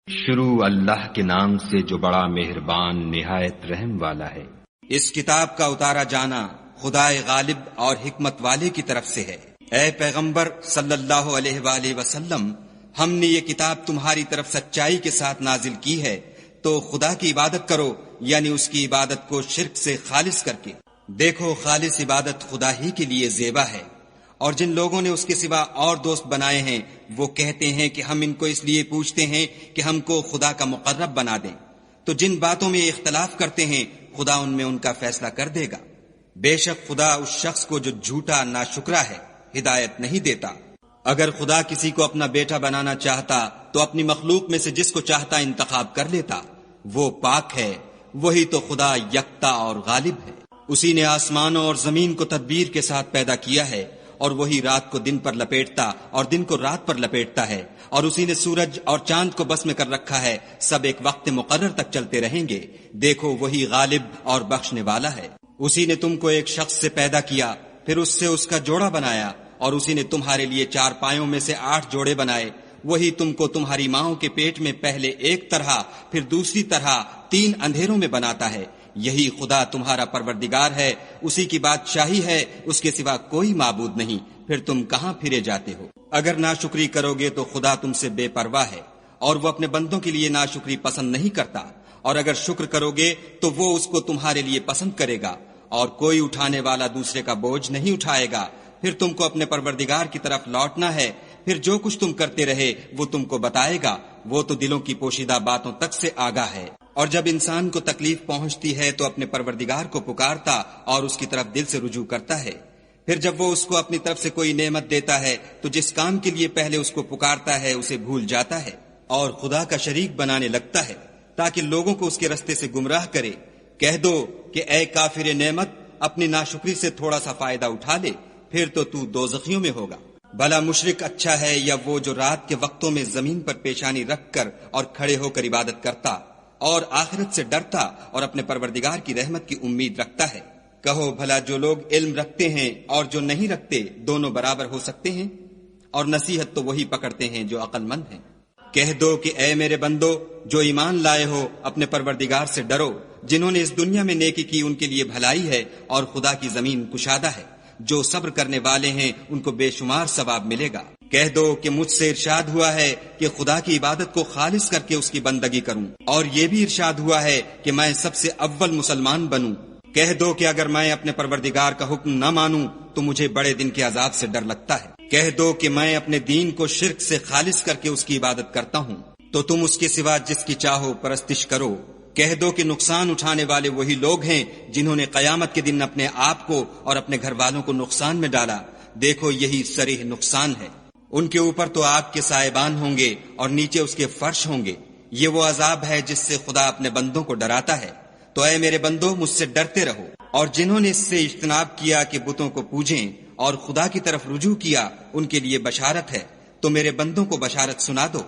شروع اللہ کے نام سے جو بڑا مہربان نہایت رحم والا ہے۔ اس کتاب کا اتارا جانا خدائے غالب اور حکمت والے کی طرف سے ہے۔ اے پیغمبر صلی اللہ علیہ وآلہ وسلم، ہم نے یہ کتاب تمہاری طرف سچائی کے ساتھ نازل کی ہے، تو خدا کی عبادت کرو، یعنی اس کی عبادت کو شرک سے خالص کر کے۔ دیکھو، خالص عبادت خدا ہی کے لیے زیبا ہے، اور جن لوگوں نے اس کے سوا اور دوست بنائے ہیں وہ کہتے ہیں کہ ہم ان کو اس لیے پوچھتے ہیں کہ ہم کو خدا کا مقرب بنا دیں، تو جن باتوں میں اختلاف کرتے ہیں خدا ان میں ان کا فیصلہ کر دے گا۔ بے شک خدا اس شخص کو جو جھوٹا ناشکرا ہے ہدایت نہیں دیتا۔ اگر خدا کسی کو اپنا بیٹا بنانا چاہتا تو اپنی مخلوق میں سے جس کو چاہتا انتخاب کر لیتا۔ وہ پاک ہے، وہی تو خدا یکتا اور غالب ہے۔ اسی نے آسمانوں اور زمین کو تدبیر کے ساتھ پیدا کیا ہے، اور وہی رات کو دن پر لپیٹتا اور دن کو رات پر لپیٹتا ہے، اور اسی نے سورج اور چاند کو بس میں کر رکھا ہے، سب ایک وقت مقرر تک چلتے رہیں گے۔ دیکھو، وہی غالب اور بخشنے والا ہے۔ اسی نے تم کو ایک شخص سے پیدا کیا، پھر اس سے اس کا جوڑا بنایا، اور اسی نے تمہارے لیے 4 پایوں میں سے 8 جوڑے بنائے۔ وہی تم کو تمہاری ماؤں کے پیٹ میں پہلے ایک طرح پھر دوسری طرح 3 اندھیروں میں بناتا ہے۔ یہی خدا تمہارا پروردگار ہے، اسی کی بادشاہی ہے، اس کے سوا کوئی معبود نہیں۔ پھر تم کہاں پھرے جاتے ہو؟ اگر ناشکری کرو گے تو خدا تم سے بے پرواہ ہے، اور وہ اپنے بندوں کے لیے ناشکری پسند نہیں کرتا، اور اگر شکر کرو گے تو وہ اس کو تمہارے لیے پسند کرے گا، اور کوئی اٹھانے والا دوسرے کا بوجھ نہیں اٹھائے گا۔ پھر تم کو اپنے پروردگار کی طرف لوٹنا ہے، پھر جو کچھ تم کرتے رہے وہ تم کو بتائے گا، وہ تو دلوں کی پوشیدہ باتوں تک سے آگاہ ہے۔ اور جب انسان کو تکلیف پہنچتی ہے تو اپنے پروردگار کو پکارتا اور اس کی طرف دل سے رجوع کرتا ہے۔ پھر جب وہ اس کو اپنی طرف سے کوئی نعمت دیتا ہے تو جس کام کے لیے پہلے اس کو پکارتا ہے اسے بھول جاتا ہے، اور خدا کا شریک بنانے لگتا ہے تاکہ لوگوں کو اس کے رستے سے گمراہ کرے۔ کہہ دو کہ اے کافر نعمت، اپنی ناشکری سے تھوڑا سا فائدہ اٹھا لے، پھر تو دوزخیوں میں ہوگا۔ بھلا مشرک اچھا ہے یا وہ جو رات کے وقتوں میں زمین پر پیشانی رکھ کر اور کھڑے ہو کر عبادت کرتا اور آخرت سے ڈرتا اور اپنے پروردگار کی رحمت کی امید رکھتا ہے؟ کہو بھلا جو لوگ علم رکھتے ہیں اور جو نہیں رکھتے دونوں برابر ہو سکتے ہیں؟ اور نصیحت تو وہی پکڑتے ہیں جو عقل مند ہیں۔ کہہ دو کہ اے میرے بندو جو ایمان لائے ہو، اپنے پروردگار سے ڈرو۔ جنہوں نے اس دنیا میں نیکی کی ان کے لیے بھلائی ہے، اور خدا کی زمین کشادہ ہے۔ جو صبر کرنے والے ہیں ان کو بے شمار ثواب ملے گا۔ کہہ دو کہ مجھ سے ارشاد ہوا ہے کہ خدا کی عبادت کو خالص کر کے اس کی بندگی کروں، اور یہ بھی ارشاد ہوا ہے کہ میں سب سے اول مسلمان بنوں۔ کہہ دو کہ اگر میں اپنے پروردگار کا حکم نہ مانوں تو مجھے بڑے دن کے عذاب سے ڈر لگتا ہے۔ کہہ دو کہ میں اپنے دین کو شرک سے خالص کر کے اس کی عبادت کرتا ہوں، تو تم اس کے سوا جس کی چاہو پرستش کرو۔ کہہ دو کہ نقصان اٹھانے والے وہی لوگ ہیں جنہوں نے قیامت کے دن اپنے آپ کو اور اپنے گھر والوں کو نقصان میں ڈالا۔ دیکھو، یہی صریح نقصان ہے۔ ان کے اوپر تو آگ کے سائبان ہوں گے اور نیچے اس کے فرش ہوں گے۔ یہ وہ عذاب ہے جس سے خدا اپنے بندوں کو ڈراتا ہے۔ تو اے میرے بندو، مجھ سے ڈرتے رہو، اور جنہوں نے اس سے اجتناب کیا کہ بتوں کو پوجیں اور خدا کی طرف رجوع کیا ان کے لیے بشارت ہے۔ تو میرے بندوں کو بشارت سنا دو۔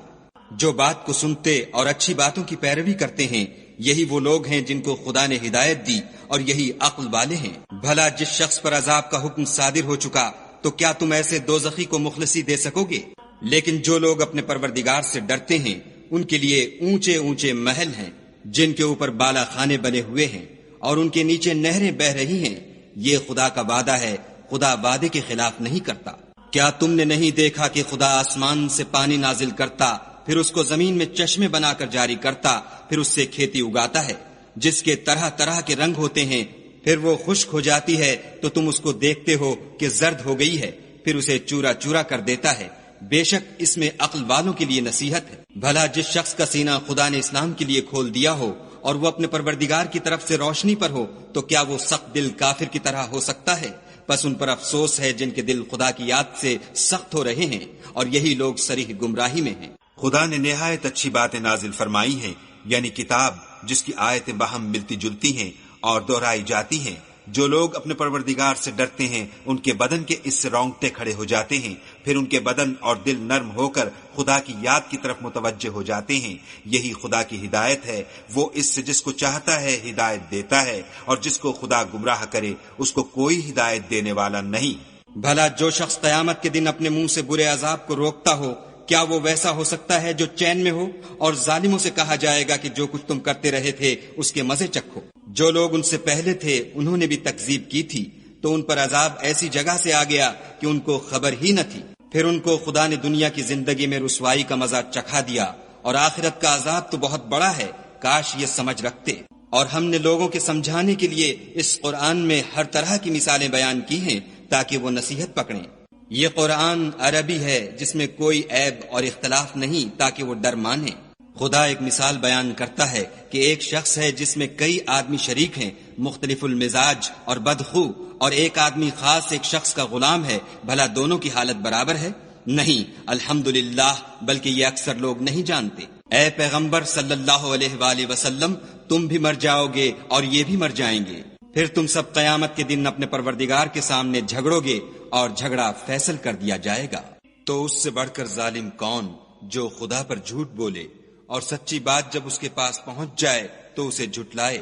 جو بات کو سنتے اور اچھی باتوں کی پیروی کرتے ہیں یہی وہ لوگ ہیں جن کو خدا نے ہدایت دی، اور یہی عقل والے ہیں۔ بھلا جس شخص پر عذاب کا حکم صادر ہو چکا تو کیا تم ایسے دوزخی کو مخلصی دے سکو گے؟ لیکن جو لوگ اپنے پروردگار سے ڈرتے ہیں ان کے لیے اونچے اونچے محل ہیں جن کے اوپر بالا خانے بنے ہوئے ہیں، اور ان کے نیچے نہریں بہ رہی ہیں۔ یہ خدا کا وعدہ ہے، خدا وعدے کے خلاف نہیں کرتا۔ کیا تم نے نہیں دیکھا کہ خدا آسمان سے پانی نازل کرتا، پھر اس کو زمین میں چشمے بنا کر جاری کرتا، پھر اس سے کھیتی اگاتا ہے جس کے طرح طرح کے رنگ ہوتے ہیں، پھر وہ خشک ہو جاتی ہے تو تم اس کو دیکھتے ہو کہ زرد ہو گئی ہے، پھر اسے چورا چورا کر دیتا ہے۔ بے شک اس میں عقل والوں کے لیے نصیحت ہے۔ بھلا جس شخص کا سینہ خدا نے اسلام کے لیے کھول دیا ہو اور وہ اپنے پروردگار کی طرف سے روشنی پر ہو تو کیا وہ سخت دل کافر کی طرح ہو سکتا ہے؟ بس ان پر افسوس ہے جن کے دل خدا کی یاد سے سخت ہو رہے ہیں، اور یہی لوگ صریح گمراہی میں ہیں۔ خدا نے نہایت اچھی باتیں نازل فرمائی ہیں، یعنی کتاب جس کی آیتیں باہم ملتی جلتی ہیں اور دہرائی جاتی ہیں۔ جو لوگ اپنے پروردگار سے ڈرتے ہیں ان کے بدن کے اس سے رونگٹے کھڑے ہو جاتے ہیں، پھر ان کے بدن اور دل نرم ہو کر خدا کی یاد کی طرف متوجہ ہو جاتے ہیں۔ یہی خدا کی ہدایت ہے، وہ اس سے جس کو چاہتا ہے ہدایت دیتا ہے، اور جس کو خدا گمراہ کرے اس کو کوئی ہدایت دینے والا نہیں۔ بھلا جو شخص قیامت کے دن اپنے منہ سے برے عذاب کو روکتا ہو، کیا وہ ویسا ہو سکتا ہے جو چین میں ہو؟ اور ظالموں سے کہا جائے گا کہ جو کچھ تم کرتے رہے تھے اس کے مزے چکھو۔ جو لوگ ان سے پہلے تھے انہوں نے بھی تکذیب کی تھی، تو ان پر عذاب ایسی جگہ سے آ گیا کہ ان کو خبر ہی نہ تھی۔ پھر ان کو خدا نے دنیا کی زندگی میں رسوائی کا مزہ چکھا دیا، اور آخرت کا عذاب تو بہت بڑا ہے، کاش یہ سمجھ رکھتے۔ اور ہم نے لوگوں کے سمجھانے کے لیے اس قرآن میں ہر طرح کی مثالیں بیان کی ہیں تاکہ وہ نصیحت پکڑیں۔ یہ قرآن عربی ہے جس میں کوئی عیب اور اختلاف نہیں تاکہ وہ ڈر مانیں۔ خدا ایک مثال بیان کرتا ہے کہ ایک شخص ہے جس میں کئی آدمی شریک ہیں، مختلف المزاج اور بدخو، اور ایک آدمی خاص ایک شخص کا غلام ہے، بھلا دونوں کی حالت برابر ہے؟ نہیں، الحمدللہ، بلکہ یہ اکثر لوگ نہیں جانتے۔ اے پیغمبر صلی اللہ علیہ وآلہ وسلم، تم بھی مر جاؤ گے اور یہ بھی مر جائیں گے، پھر تم سب قیامت کے دن اپنے پروردگار کے سامنے جھگڑو گے اور جھگڑا فیصل کر دیا جائے گا۔ تو اس سے بڑھ کر ظالم کون جو خدا پر جھوٹ بولے اور سچی بات جب اس کے پاس پہنچ جائے تو اسے جھٹلائے؟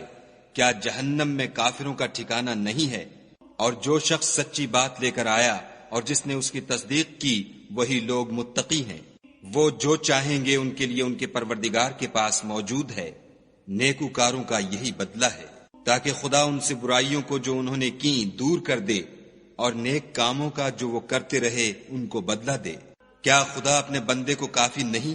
کیا جہنم میں کافروں کا ٹھکانہ نہیں ہے؟ اور جو شخص سچی بات لے کر آیا اور جس نے اس کی تصدیق کی وہی لوگ متقی ہیں۔ وہ جو چاہیں گے ان کے لیے ان کے پروردگار کے پاس موجود ہے، نیکوکاروں کا یہی بدلہ ہے، تاکہ خدا ان سے برائیوں کو جو انہوں نے کی دور کر دے اور نیک کاموں کا جو وہ کرتے رہے ان کو بدلہ دے۔ کیا خدا اپنے بندے کو کافی نہیں؟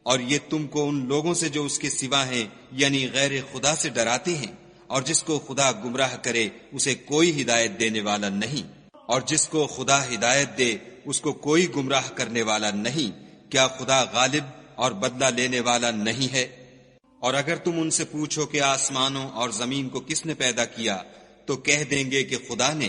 اور یہ تم کو ان لوگوں سے جو اس کے سوا ہیں یعنی غیر خدا سے ڈراتے ہیں، اور جس کو خدا گمراہ کرے اسے کوئی ہدایت دینے والا نہیں، اور جس کو خدا ہدایت دے اس کو کوئی گمراہ کرنے والا نہیں۔ کیا خدا غالب اور بدلہ لینے والا نہیں ہے؟ اور اگر تم ان سے پوچھو کہ آسمانوں اور زمین کو کس نے پیدا کیا تو کہہ دیں گے کہ خدا نے۔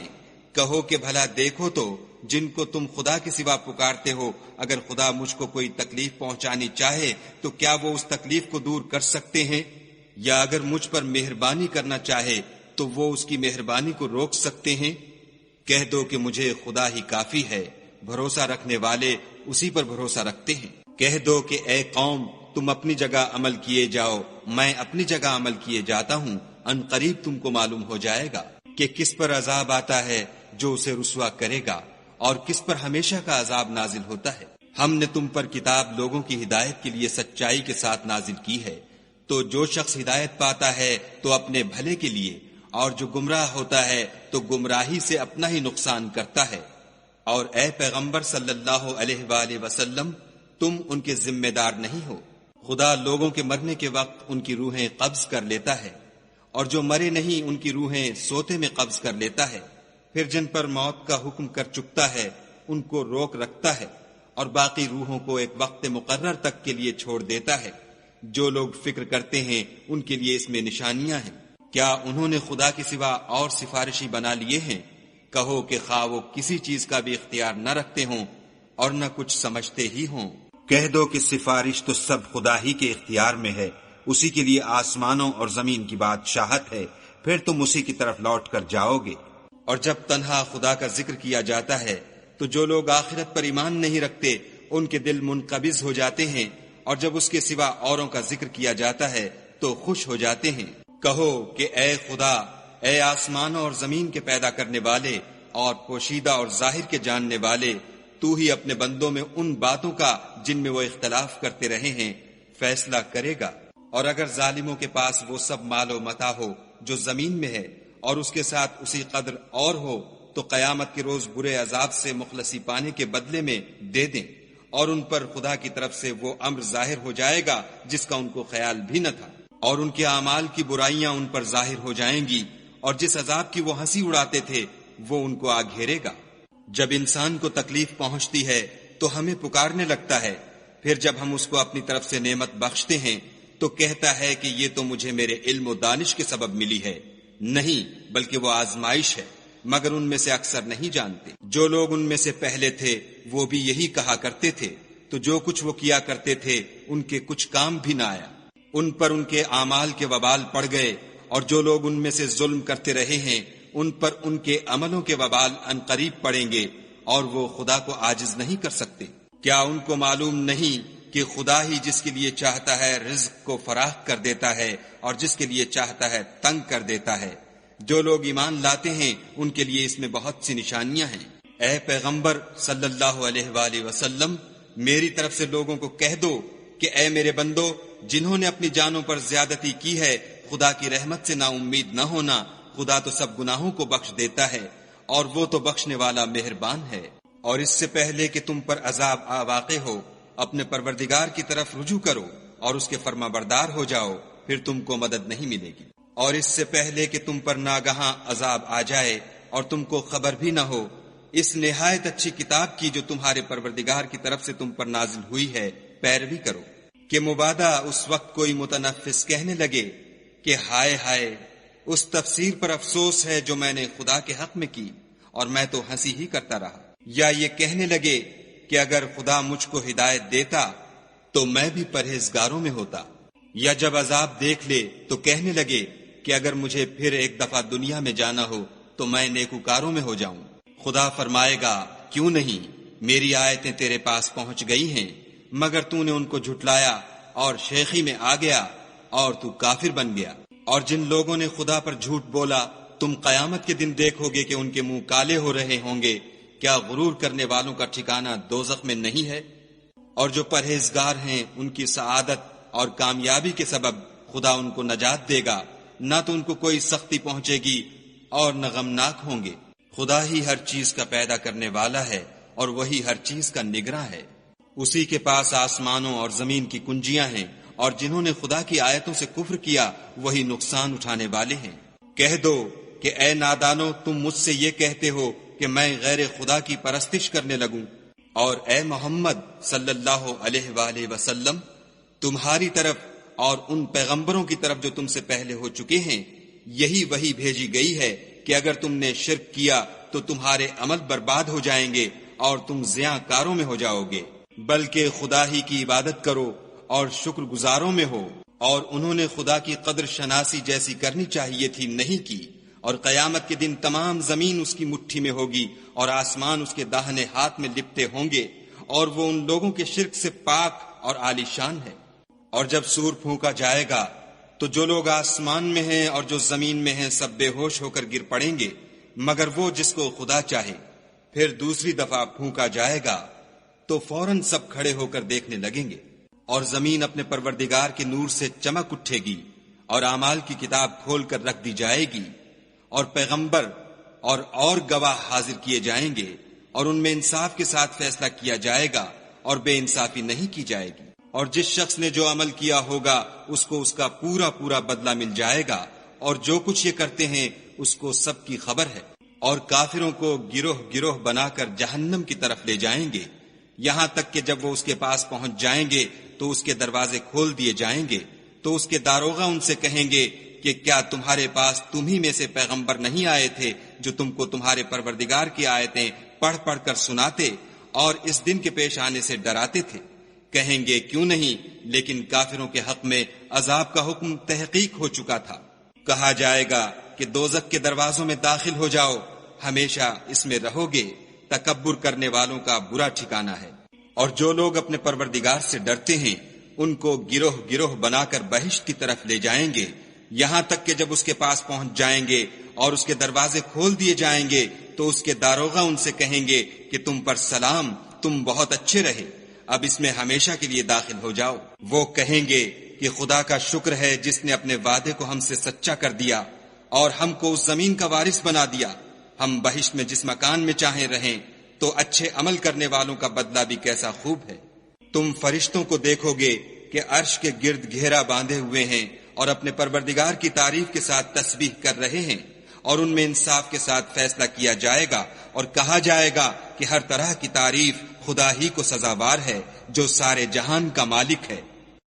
کہو کہ بھلا دیکھو تو جن کو تم خدا کے سوا پکارتے ہو، اگر خدا مجھ کو کوئی تکلیف پہنچانی چاہے تو کیا وہ اس تکلیف کو دور کر سکتے ہیں؟ یا اگر مجھ پر مہربانی کرنا چاہے تو وہ اس کی مہربانی کو روک سکتے ہیں؟ کہہ دو کہ مجھے خدا ہی کافی ہے، بھروسہ رکھنے والے اسی پر بھروسہ رکھتے ہیں۔ کہہ دو کہ اے قوم، تم اپنی جگہ عمل کیے جاؤ، میں اپنی جگہ عمل کیے جاتا ہوں، ان قریب تم کو معلوم ہو جائے گا کہ کس پر عذاب آتا ہے جو اسے رسوا کرے گا اور کس پر ہمیشہ کا عذاب نازل ہوتا ہے۔ ہم نے تم پر کتاب لوگوں کی ہدایت کے لیے سچائی کے ساتھ نازل کی ہے، تو جو شخص ہدایت پاتا ہے تو اپنے بھلے کے لیے، اور جو گمراہ ہوتا ہے تو گمراہی سے اپنا ہی نقصان کرتا ہے۔ اور اے پیغمبر صلی اللہ علیہ وآلہ وسلم، تم ان کے ذمہ دار نہیں ہو۔ خدا لوگوں کے مرنے کے وقت ان کی روحیں قبض کر لیتا ہے، اور جو مرے نہیں ان کی روحیں سوتے میں قبض کر لیتا ہے، پھر جن پر موت کا حکم کر چکتا ہے ان کو روک رکھتا ہے، اور باقی روحوں کو ایک وقت مقرر تک کے لیے چھوڑ دیتا ہے۔ جو لوگ فکر کرتے ہیں ان کے لیے اس میں نشانیاں ہیں۔ کیا انہوں نے خدا کے سوا اور سفارشی بنا لیے ہیں؟ کہو کہ خواہ وہ کسی چیز کا بھی اختیار نہ رکھتے ہوں اور نہ کچھ سمجھتے ہی ہوں۔ کہہ دو کہ سفارش تو سب خدا ہی کے اختیار میں ہے، اسی کے لیے آسمانوں اور زمین کی بادشاہت ہے، پھر تم اسی کی طرف لوٹ کر جاؤ گے۔ اور جب تنہا خدا کا ذکر کیا جاتا ہے تو جو لوگ آخرت پر ایمان نہیں رکھتے ان کے دل منقبض ہو جاتے ہیں، اور جب اس کے سوا اوروں کا ذکر کیا جاتا ہے تو خوش ہو جاتے ہیں۔ کہو کہ اے خدا، اے آسمانوں اور زمین کے پیدا کرنے والے اور پوشیدہ اور ظاہر کے جاننے والے، تو ہی اپنے بندوں میں ان باتوں کا جن میں وہ اختلاف کرتے رہے ہیں فیصلہ کرے گا۔ اور اگر ظالموں کے پاس وہ سب مال و متاع ہو جو زمین میں ہے اور اس کے ساتھ اسی قدر اور ہو تو قیامت کے روز برے عذاب سے مخلصی پانے کے بدلے میں دے دیں، اور ان پر خدا کی طرف سے وہ امر ظاہر ہو جائے گا جس کا ان کو خیال بھی نہ تھا، اور ان کے اعمال کی برائیاں ان پر ظاہر ہو جائیں گی، اور جس عذاب کی وہ ہنسی اڑاتے تھے وہ ان کو آ گھیرے گا۔ جب انسان کو تکلیف پہنچتی ہے تو ہمیں پکارنے لگتا ہے، پھر جب ہم اس کو اپنی طرف سے نعمت بخشتے ہیں تو کہتا ہے کہ یہ تو مجھے میرے علم و دانش کے سبب ملی ہے۔ نہیں، بلکہ وہ آزمائش ہے، مگر ان میں سے اکثر نہیں جانتے۔ جو لوگ ان میں سے پہلے تھے وہ بھی یہی کہا کرتے تھے، تو جو کچھ وہ کیا کرتے تھے ان کے کچھ کام بھی نہ آیا، ان پر ان کے اعمال کے وبال پڑ گئے، اور جو لوگ ان میں سے ظلم کرتے رہے ہیں ان پر ان کے عملوں کے وبال عنقریب پڑیں گے، اور وہ خدا کو عاجز نہیں کر سکتے۔ کیا ان کو معلوم نہیں کہ خدا ہی جس کے لیے چاہتا ہے رزق کو فراخ کر دیتا ہے اور جس کے لیے چاہتا ہے تنگ کر دیتا ہے؟ جو لوگ ایمان لاتے ہیں ان کے لیے اس میں بہت سی نشانیاں ہیں۔ اے پیغمبر صلی اللہ علیہ وآلہ وسلم، میری طرف سے لوگوں کو کہہ دو کہ اے میرے بندو، جنہوں نے اپنی جانوں پر زیادتی کی ہے، خدا کی رحمت سے نا امید نہ ہونا، خدا تو سب گناہوں کو بخش دیتا ہے اور وہ تو بخشنے والا مہربان ہے۔ اور اس سے پہلے کہ تم پر عذاب واقع ہو، اپنے پروردگار کی طرف رجوع کرو اور اس کے فرما بردار ہو جاؤ، پھر تم کو مدد نہیں ملے گی۔ اور اس سے پہلے کہ تم پر ناگہاں عذاب آ جائے اور تم کو خبر بھی نہ ہو، اس نہایت اچھی کتاب کی جو تمہارے پروردگار کی طرف سے تم پر نازل ہوئی ہے پیروی کرو، کہ مبادا اس وقت کوئی متنفس کہنے لگے کہ ہائے ہائے، اس تفسیر پر افسوس ہے جو میں نے خدا کے حق میں کی اور میں تو ہنسی ہی کرتا رہا، یا یہ کہنے لگے کہ اگر خدا مجھ کو ہدایت دیتا تو میں بھی پرہیزگاروں میں ہوتا، یا جب عذاب دیکھ لے تو کہنے لگے کہ اگر مجھے پھر ایک دفعہ دنیا میں جانا ہو تو میں نیکوکاروں میں ہو جاؤں۔ خدا فرمائے گا، کیوں نہیں، میری آیتیں تیرے پاس پہنچ گئی ہیں، مگر تو نے ان کو جھٹلایا اور شیخی میں آ گیا اور تو کافر بن گیا۔ اور جن لوگوں نے خدا پر جھوٹ بولا، تم قیامت کے دن دیکھو گے کہ ان کے منہ کالے ہو رہے ہوں گے، کیا غرور کرنے والوں کا ٹھکانہ دوزخ میں نہیں ہے؟ اور جو پرہیزگار ہیں ان کی سعادت اور کامیابی کے سبب خدا ان کو نجات دے گا، نہ تو ان کو کوئی سختی پہنچے گی اور نہ غمناک ہوں گے۔ خدا ہی ہر چیز کا پیدا کرنے والا ہے اور وہی ہر چیز کا نگراں ہے۔ اسی کے پاس آسمانوں اور زمین کی کنجیاں ہیں، اور جنہوں نے خدا کی آیتوں سے کفر کیا وہی نقصان اٹھانے والے ہیں۔ کہہ دو کہ اے نادانو، تم مجھ سے یہ کہتے ہو کہ میں غیر خدا کی پرستش کرنے لگوں، اور اے محمد صلی اللہ علیہ وآلہ وسلم، تمہاری طرف اور ان پیغمبروں کی طرف جو تم سے پہلے ہو چکے ہیں یہی وحی بھیجی گئی ہے کہ اگر تم نے شرک کیا تو تمہارے عمل برباد ہو جائیں گے اور تم زیاں کاروں میں ہو جاؤ گے، بلکہ خدا ہی کی عبادت کرو اور شکر گزاروں میں ہو۔ اور انہوں نے خدا کی قدر شناسی جیسی کرنی چاہیے تھی، نہیں کی، اور قیامت کے دن تمام زمین اس کی مٹھی میں ہوگی اور آسمان اس کے داہنے ہاتھ میں لپٹے ہوں گے، اور وہ ان لوگوں کے شرک سے پاک اور عالی شان ہے۔ اور جب سور پھونکا جائے گا تو جو لوگ آسمان میں ہیں اور جو زمین میں ہیں سب بے ہوش ہو کر گر پڑیں گے، مگر وہ جس کو خدا چاہے۔ پھر دوسری دفعہ پھونکا جائے گا تو فوراً سب کھڑے ہو کر دیکھنے لگیں گے، اور زمین اپنے پروردگار کے نور سے چمک اٹھے گی اور اعمال کی کتاب کھول کر رکھ دی جائے گی، اور پیغمبر اور گواہ حاضر کیے جائیں گے، اور ان میں انصاف کے ساتھ فیصلہ کیا جائے گا اور بے انصافی نہیں کی جائے گی۔ اور جس شخص نے جو عمل کیا ہوگا اس کو اس کا پورا پورا بدلہ مل جائے گا، اور جو کچھ یہ کرتے ہیں اس کو سب کی خبر ہے۔ اور کافروں کو گروہ گروہ بنا کر جہنم کی طرف لے جائیں گے، یہاں تک کہ جب وہ اس کے پاس پہنچ جائیں گے تو اس کے دروازے کھول دیے جائیں گے، تو اس کے داروغہ ان سے کہیں گے کہ کیا تمہارے پاس تم ہی میں سے پیغمبر نہیں آئے تھے جو تم کو تمہارے پروردگار کی آیتیں پڑھ پڑھ کر سناتے اور اس دن کے پیش آنے سے ڈراتے تھے؟ کہیں گے کیوں نہیں، لیکن کافروں کے حق میں عذاب کا حکم تحقیق ہو چکا تھا۔ کہا جائے گا کہ دوزخ کے دروازوں میں داخل ہو جاؤ، ہمیشہ اس میں رہو گے، تکبر کرنے والوں کا برا ٹھکانہ ہے۔ اور جو لوگ اپنے پروردگار سے ڈرتے ہیں ان کو گروہ گروہ بنا کر بہشت کی طرف لے جائیں گے، یہاں تک کہ جب اس کے پاس پہنچ جائیں گے اور اس کے دروازے کھول دیے جائیں گے تو اس کے داروغہ ان سے کہیں گے کہ تم پر سلام، تم بہت اچھے رہے، اب اس میں ہمیشہ کے لیے داخل ہو جاؤ۔ وہ کہیں گے کہ خدا کا شکر ہے جس نے اپنے وعدے کو ہم سے سچا کر دیا اور ہم کو اس زمین کا وارث بنا دیا، ہم بہشت میں جس مکان میں چاہیں رہیں، تو اچھے عمل کرنے والوں کا بدلہ بھی کیسا خوب ہے۔ تم فرشتوں کو دیکھو گے کہ عرش کے گرد گھیرا باندھے ہوئے ہیں اور اپنے پروردگار کی تعریف کے ساتھ تسبیح کر رہے ہیں، اور ان میں انصاف کے ساتھ فیصلہ کیا جائے گا اور کہا جائے گا کہ ہر طرح کی تعریف خدا ہی کو سزاوار ہے جو سارے جہان کا مالک ہے۔